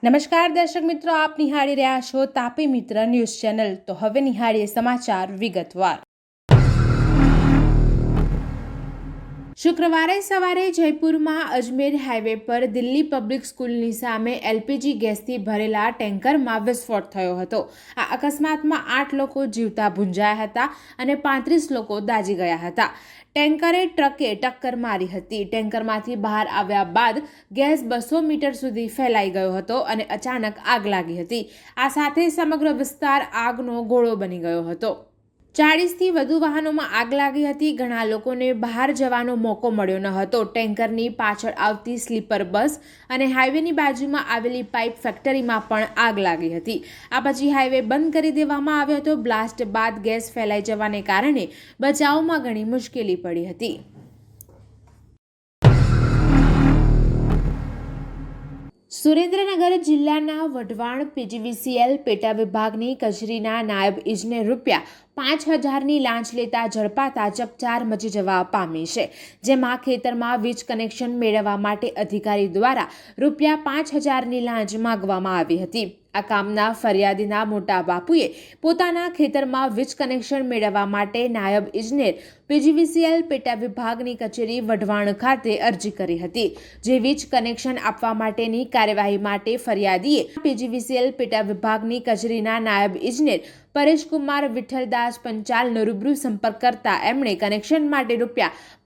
નમસ્કાર દર્શક મિત્રો, આપ નિહાળી રહ્યા છો તાપી મિત્ર ન્યૂઝ ચેનલ। તો હવે નિહાળીએ સમાચાર વિગતવાર। શુક્રવારે સવારે જયપુરમાં અજમેર હાઈવે પર દિલ્હી પબ્લિક સ્કૂલની સામે એલપીજી ગેસથી ભરેલા ટેન્કરમાં વિસ્ફોટ થયો હતો। આ અકસ્માતમાં 8 લોકો જીવતા ભૂંજાયા હતા અને 35 લોકો દાઝી ગયા હતા। ટેન્કરે ટ્રકે ટક્કર મારી હતી। ટેન્કરમાંથી બહાર આવ્યા બાદ ગેસ 200 મીટર સુધી ફેલાઈ ગયો હતો અને અચાનક આગ લાગી હતી। આ સાથે સમગ્ર વિસ્તાર આગનો ગોળો બની ગયો હતો। 40થી વધુ વાહનોમાં આગ લાગી હતી। ઘણા લોકોને બહાર જવાનો મોકો મળ્યો ન હતો। ટેન્કરની પાછળ આવતી સ્લીપર બસ અને હાઈવેની બાજુમાં આવેલી પાઇપ ફેક્ટરીમાં પણ આગ લાગી હતી। આ પછી હાઈવે બંધ કરી દેવામાં આવ્યો હતો। બ્લાસ્ટ બાદ ગેસ ફેલાઈ જવાને કારણે બચાવમાં ઘણી મુશ્કેલી પડી હતી। સુરેન્દ્રનગર જિલ્લાના વઢવાણ પીજીવીસીએલ પેટા વિભાગની કચેરીના નાયબ ઇજનેર ₹5000ની લાંચ લેતા ઝડપાતા ચકચાર મચી જવા પામી છે। જેમાં ખેતરમાં વીજ કનેક્શન મેળવવા માટે અધિકારી દ્વારા ₹5000ની લાંચ માંગવામાં આવી હતી। આ કામના ફરિયાદીના મોટા બાપુએ પોતાના ખેતરમાં વીજ કનેક્શન મેળવવા માટે નાયબ ઇજનેર પીજીવીસીએલ પેટા વિભાગની કચેરી વઢવાણ ખાતે અરજી કરી હતી। જે વીજ કનેક્શન આપવા માટેની કાર્યવાહી માટે ફરિયાદીએ પીજીવીસીએલ પેટા વિભાગની કચેરીના નાયબ ઇજનેર પરેશકુમાર વિઠ્ઠલદાસ પંચાલનો રૂબરૂ સંપર્ક કરતા એમણે કનેક્શન માટે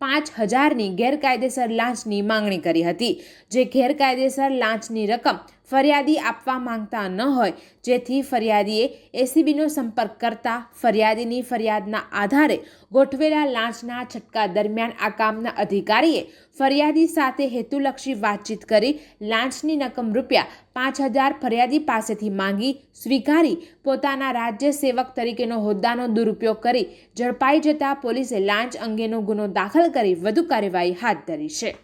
₹5000ની ગેરકાયદેસર લાંચની માંગણી કરી હતી। જે ગેરકાયદેસર લાંચની રકમ ફરિયાદી આપવા માંગતા ન હોય, જેથી ફરિયાદીએ એસીબીનો સંપર્ક કરતા ફરિયાદીની ફરિયાદના આધારે ગોઠવેલા લાંચના છટકા દરમિયાન આ કામના અધિકારીએ ફરિયાદી સાથે હેતુલક્ષી વાતચીત કરી લાંચની રકમ ₹5000 ફરિયાદી પાસેથી માંગી સ્વીકારી પોતાના રાજ્ય સેવક તરીકેનો હોદ્દાનો દુરુપયોગ કરી ઝડપાઈ જતા પોલીસે લાંચ અંગેનો ગુનો દાખલ કરી વધુ કાર્યવાહી હાથ ધરી છે।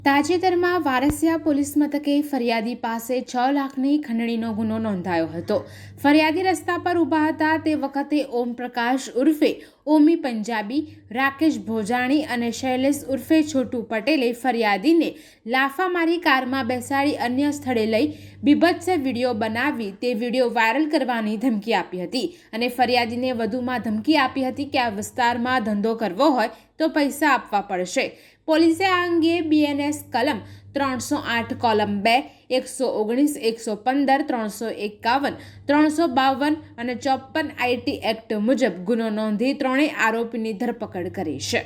તાજેતરમાં વારસિયા પોલીસ મથકે ફરિયાદી પાસે 6 લાખની ખંડણીનો ગુનો નોંધાયો હતો। ફરિયાદી રસ્તા પર ઊભા હતા તે વખતે ઓમપ્રકાશ ઉર્ફે ઓમી પંજાબી, રાકેશ ભોજાણી અને શૈલેષ ઉર્ફે છોટુ પટેલે ફરિયાદીને લાફા મારી કારમાં બેસાડી અન્ય સ્થળે લઈ બીભત્સ વિડીયો બનાવી તે વિડીયો વાયરલ કરવાની ધમકી આપી હતી અને ફરિયાદીને વધુમાં ધમકી આપી હતી કે આ વિસ્તારમાં ધંધો કરવો હોય તો પૈસા આપવા પડશે। પોલીસે આ અંગે બીએનએસ કલમ 308 કોલમ 2, 119, 115, 351, 352 અને 54 આઈટી એક્ટ મુજબ ગુનો નોંધી ત્રણેય આરોપીની ધરપકડ કરી છે।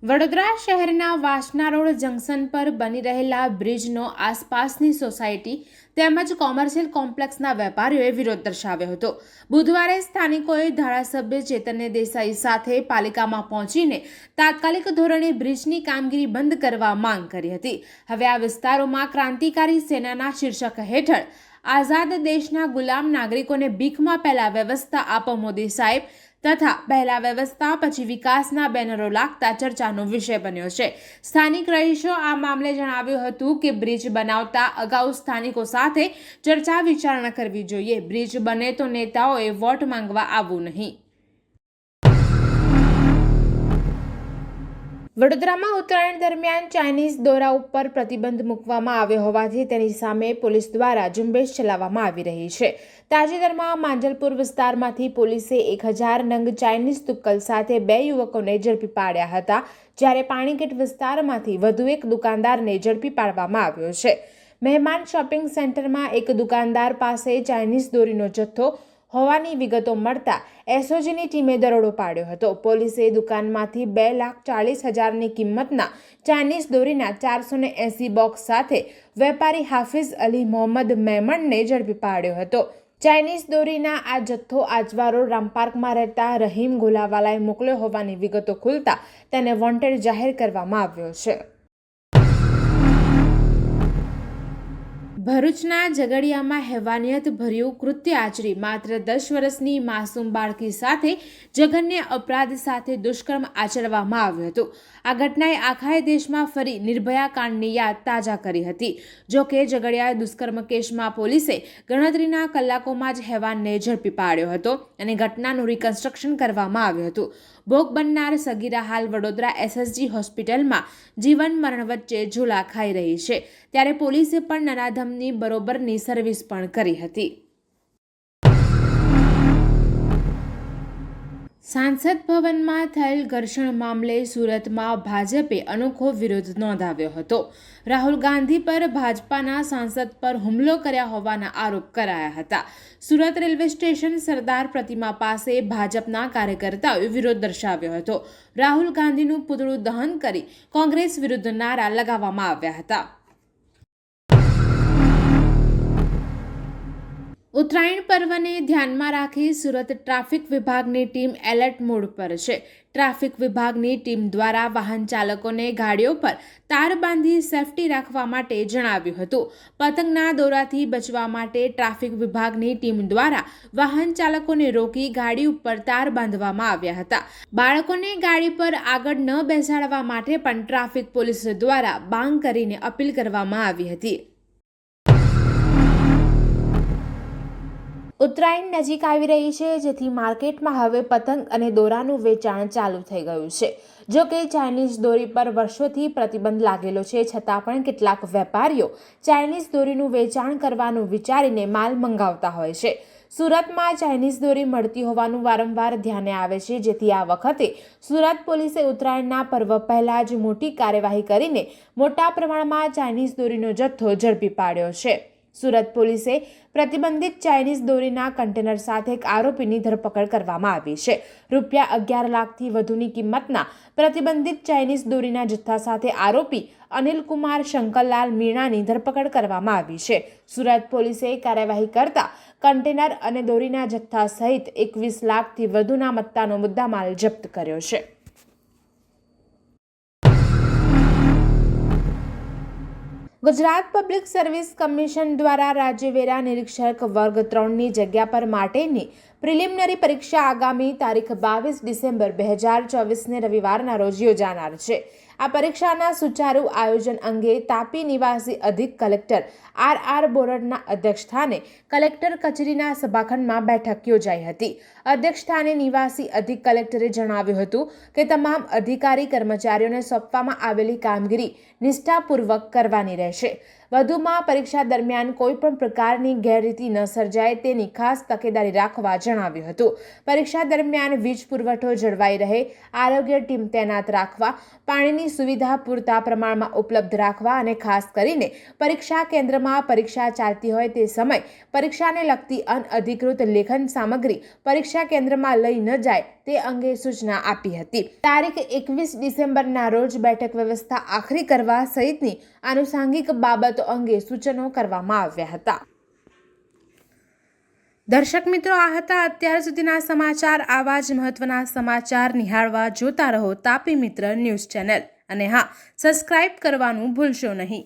વડોદરા શહેરના વાસણા રોડ જંકશન પર બની રહેલા બ્રિજનો આસપાસની સોસાયટી તેમજ કોમર્શિયલ કોમ્પ્લેક્સના વેપારીઓએ વિરોધ દર્શાવ્યો હતો। બુધવારે સ્થાનિકોએ ધારાસભ્ય ચેતન્ય દેસાઈ સાથે પાલિકામાં પહોંચીને તાત્કાલિક ધોરણે બ્રિજની કામગીરી બંધ કરવા માંગ કરી હતી। હવે આ વિસ્તારોમાં ક્રાંતિકારી સેનાના શીર્ષક હેઠળ આઝાદ દેશના ગુલામ નાગરિકોને ભીખમાં પહેલા વ્યવસ્થા આપો મોદી સાહેબ તથા પહેલા વ્યવસ્થા પછી વિકાસના બેનરો લાગતા ચર્ચાનો વિષય બન્યો છે। સ્થાનિક રહીશો આ મામલે જણાવ્યું હતું કે બ્રિજ બનાવતા અગાઉ સ્થાનિકો સાથે ચર્ચા વિચારણા કરવી જોઈએ। બ્રિજ બને તો નેતાઓએ વોટ માંગવા આવવું નહીં। વડોદરામાં ઉત્તરાયણ દરમિયાન ચાઇનીઝ દોરા ઉપર પ્રતિબંધ મૂકવામાં આવ્યો હોવાથી તેની સામે પોલીસ દ્વારા ઝુંબેશ ચલાવવામાં આવી રહી છે। તાજેતરમાં માંજલપુર વિસ્તારમાંથી પોલીસે 1000 નંગ ચાઇનીઝ તુક્કલ સાથે 2 યુવકોને ઝડપી પાડ્યા હતા, જ્યારે પાણીગેટ વિસ્તારમાંથી વધુ એક દુકાનદારને ઝડપી પાડવામાં આવ્યો છે। મહેમાન શોપિંગ સેન્ટરમાં એક દુકાનદાર પાસે ચાઇનીઝ દોરીનો જથ્થો હોવાની વિગતો મળતા એસઓજીની ટીમે દરોડો પાડ્યો હતો। પોલીસે દુકાનમાંથી 2,40,000ની કિંમતના ચાઇનીઝ દોરીના 480 બોક્સ સાથે વેપારી હાફિઝ અલી મોહમ્મદ મેમણને ઝડપી પાડ્યો હતો। ચાઇનીઝ દોરીના આ જથ્થો આજવા રામપાર્કમાં રહેતા રહીમ ગોલાવાલાએ મોકલ્યો હોવાની વિગતો ખુલતા તેને વોન્ટેડ જાહેર કરવામાં આવ્યો છે। ભરૂચના ઝઘડિયામાં હેવાનિયત ભર્યું કૃત્ય આચરી માત્ર 10 વર્ષની માસૂમ બાળકી સાથે જઘન્ય અપરાધ સાથે દુષ્કર્મ આચરવામાં આવ્યું હતું. આ ઘટનાએ આખા દેશમાં ફરી નિર્ભયા કાંડની યાદ તાજા કરી હતી. જો કે ઝઘડિયા દુષ્કર્મ કેસમાં પોલીસે ગણતરીના કલાકોમાં જ હેવાનને ઝડપી પાડ્યો હતો અને ઘટનાનું રિકન્સ્ટ્રક્શન કરવામાં આવ્યું હતું. ભોગ બનનાર સગીરા હાલ વડોદરા SSG હોસ્પિટલમાં જીવન મરણ વચ્ચે ઝૂલા ખાઈ રહી છે. ત્યારે પોલીસે પણ નરાધમની બરોબરની સર્વિસ પણ કરી હતી. સાંસદ ભવનમાં થયેલ ઘર્ષણ મામલે સુરતમાં ભાજપે અનોખો વિરોધ નોંધાવ્યો હતો. રાહુલ ગાંધી પર ભાજપાના સાંસદ પર હુમલો કર્યા હોવાના આરોપ કરાયા હતા. સુરત રેલવે સ્ટેશન સરદાર પ્રતિમા પાસે ભાજપના કાર્યકર્તાઓએ વિરોધ દર્શાવ્યો હતો. રાહુલ ગાંધીનું પૂતળું દહન કરી કોંગ્રેસ વિરુદ્ધ નારા લગાવવામાં આવ્યા હતા. ઉત્તરાયણ પર્વને ધ્યાનમાં રાખી સુરત ટ્રાફિક વિભાગની ટીમ એલર્ટ મોડ પર છે. ટ્રાફિક વિભાગની ટીમ દ્વારા વાહન ચાલકોને ગાડીઓ પર તાર બાંધી સેફટી રાખવા માટે જણાવ્યું હતું. પતંગના દોરાથી બચવા માટે ટ્રાફિક વિભાગની ટીમ દ્વારા વાહન ચાલકોને રોકી ગાડી ઉપર તાર બાંધવામાં આવ્યા હતા. બાળકોને ગાડી પર આગળ ન બેસાડવા માટે પણ ટ્રાફિક પોલીસ દ્વારા બાંગ કરીને અપીલ કરવામાં આવી હતી. ઉત્તરાયણ નજીક આવી રહી છે, જેથી માર્કેટમાં હવે પતંગ અને દોરાનું વેચાણ ચાલુ થઈ ગયું છે. જો કે ચાઇનીઝ દોરી પર વર્ષોથી પ્રતિબંધ લાગેલો છે, છતાં પણ કેટલાક વેપારીઓ ચાઇનીઝ દોરીનું વેચાણ કરવાનું વિચારીને માલ મંગાવતા હોય છે. સુરતમાં ચાઇનીઝ દોરી મળતી હોવાનું વારંવાર ધ્યાને આવે છે, જેથી આ વખતે સુરત પોલીસે ઉત્તરાયણના પર્વ પહેલા જ મોટી કાર્યવાહી કરીને મોટા પ્રમાણમાં ચાઇનીઝ દોરીનો જથ્થો ઝડપી પાડ્યો છે. સુરત પોલીસે પ્રતિબંધિત ચાઇનીઝ દોરીના કન્ટેનર સાથે એક આરોપીની ધરપકડ કરવામાં આવી છે. ₹11 લાખથી વધુની કિંમતના પ્રતિબંધિત ચાઇનીઝ દોરીના જથ્થા સાથે આરોપી અનિલકુમાર શંકરલાલ મીણાની ધરપકડ કરવામાં આવી છે. સુરત પોલીસે કાર્યવાહી કરતા કન્ટેનર અને દોરીના જથ્થા સહિત 21 લાખથી વધુના મત્તાનો મુદ્દામાલ જપ્ત કર્યો છે. ગુજરાત પબ્લિક સર્વિસ કમિશન દ્વારા રાજ્ય વેરા નિરીક્ષક વર્ગ 3ની જગ્યા પર માટેની પ્રિલિમિનરી પરીક્ષા આગામી તારીખ 22 ડિસેમ્બર 2024ને રવિવારના રોજ યોજાનાર છે. આ પરીક્ષાના સુચારુ આયોજન અંગે તાપી નિવાસી અધિક કલેક્ટર RR બોરડના અધ્યક્ષસ્થાને કલેક્ટર કચેરીના સભાખંડમાં બેઠક યોજાઈ હતી. અધ્યક્ષસ્થાને નિવાસી અધિક કલેક્ટરે જણાવ્યું હતું કે તમામ અધિકારી કર્મચારીઓને સોંપવામાં આવેલી કામગીરી નિષ્ઠાપૂર્વક કરવાની રહેશે. વધુમાં પરીક્ષા દરમિયાન કોઈ પણ પ્રકારની ગેરરીતિ ન સર્જાય તેની ખાસ તકેદારી રાખવા જણાવ્યું હતું. પરીક્ષા દરમિયાન વીજ પુરવઠો જળવાઈ રહે, આરોગ્ય ટીમ તૈનાત રાખવા, પાણીની સુવિધા પૂરતા પ્રમાણમાં ઉપલબ્ધ રાખવા અને ખાસ કરીને પરીક્ષા કેન્દ્રમાં પરીક્ષા ચાલતી હોય તે સમય પરીક્ષાને લગતી અનઅધિકૃત લેખન સામગ્રી પરીક્ષા કેન્દ્રમાં લઈ ન જાય તે અંગે સૂચના આપી હતી. તારીખ 21 ડિસેમ્બરના રોજ બેઠક વ્યવસ્થા આખરી કરવા સહિતની આનુષાંગિક બાબતો અંગે સૂચનો કરવામાં આવ્યા હતા. દર્શક મિત્રો, આ હતા અત્યાર સુધીના સમાચાર. આવા જ મહત્વના સમાચાર નિહાળવા જોતા રહો તાપી મિત્ર ન્યૂઝ ચેનલ અને હા, સબસ્ક્રાઇબ કરવાનું ભૂલશો નહીં.